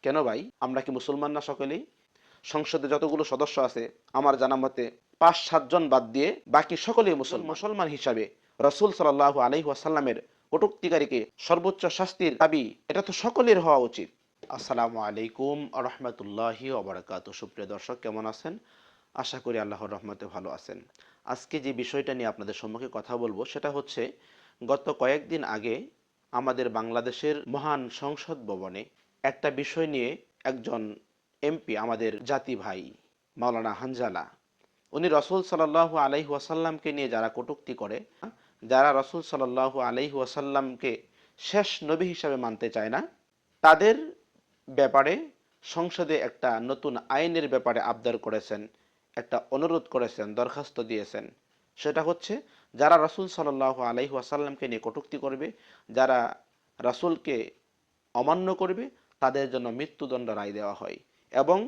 কেন ভাই? আমরা কি মুসলমান না সকলেই? সংসদে যতগুলো সদস্য আছে আমার জানা মতে ৫-৭ জন বাদ দিয়ে বাকি সকলেই মুসলমান হিসাবে রাসূল সাল্লাল্লাহু আলাইহি ওয়াসাল্লামের কটূক্তিকারীকে সর্বোচ্চ শাস্তির দাবি এটা তো সকলের হওয়া উচিত। আসসালামু আলাইকুম ওয়া রাহমাতুল্লাহি ওয়া বারাকাতুহু। সুপ্রিয় দর্শক, কেমন আছেন? আশা করি আল্লাহর রহমতে ভালো আছেন। আজকে যে বিষয়টা নিয়ে আপনাদের সম্মুখে কথা বলবো সেটা হচ্ছে, গত কয়েকদিন আগে আমাদের বাংলাদেশের মহান সংসদ ভবনে একটা বিষয় নিয়ে একজন এমপি, আমাদের জাতি ভাই মাওলানা হানজালা, উনি রসুল সাল্লাল্লাহু আলাইহি ওয়াসাল্লামকে নিয়ে যারা কটূক্তি করে, যারা রসুল সাল্লাল্লাহু আলাইহি ওয়াসাল্লামকে শেষ নবী হিসাবে মানতে চায় না, তাদের ব্যাপারে সংসদে একটা নতুন আইনের ব্যাপারে আবদার করেছেন, একটা অনুরোধ করেছেন, দরখাস্ত দিয়েছেন। সেটা হচ্ছে, যারা রাসূল সাল্লাল্লাহু আলাইহি ওয়াসাল্লামকে নিয়ে কটূক্তি করবে, যারা রাসূলকে অমান্য করবে, তাদের জন্য মৃত্যুদণ্ড রায় দেওয়া হয়। এবং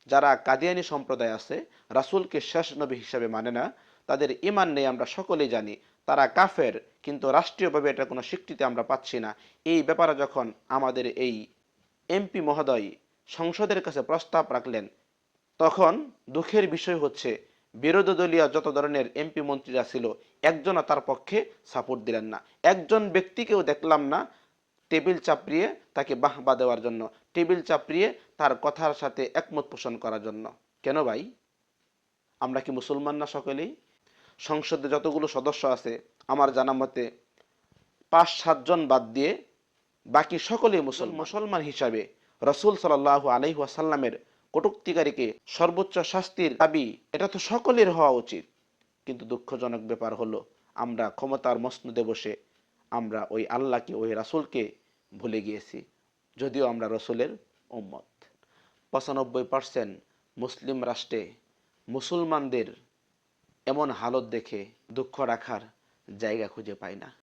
যারা কাদিয়ানী সম্প্রদায় আছে, রাসূলকে শেষ নবী হিসাবে মানে না, তাদের ঈমান নেই, আমরা সকলেই জানি, তারা কাফের, কিন্তু রাষ্ট্রীয়ভাবে এটা কোনো স্বীকৃতি আমরা পাচ্ছি না। এই ব্যাপারে যখন আমাদের এই এমপি মহোদয় সংসদের কাছে প্রস্তাব রাখলেন, তখন দুঃখের বিষয় হচ্ছে বিরোধী দলীয় যত ধরনের এমপি মন্ত্রীরা ছিল, একজনও তার পক্ষে সাপোর্ট দিলেন না। একজন ব্যক্তিকেও দেখলাম না টেবিল চাপড়িয়ে তাকে বাহবা দেওয়ার জন্য, টেবিল চাপড়িয়ে তার কথার সাথে একমত পোষণ করার জন্য। কেন ভাই? আমরা কি মুসলমান না সকলেই? সংসদে যতগুলো সদস্য আছে আমার জানা মতে ৫-৭ জন বাদ দিয়ে বাকি সকলেই মুসলমান হিসাবে রাসূল সাল্লাল্লাহু আলাইহি ওয়াসাল্লামের কটূক্তিকারীকে সর্বোচ্চ শাস্তির দাবি এটা তো সকলের হওয়া উচিত। কিন্তু দুঃখজনক ব্যাপার হলো, আমরা ক্ষমতার মসনদে বসে আমরা ওই আল্লাহকে, ওই রাসূলকে ভুলে গিয়েছি, যদিও আমরা রাসূলের উম্মত। ৯৫% মুসলিম রাষ্ট্রে মুসলমানদের এমন হালত দেখে দুঃখ রাখার জায়গা খুঁজে পাই না।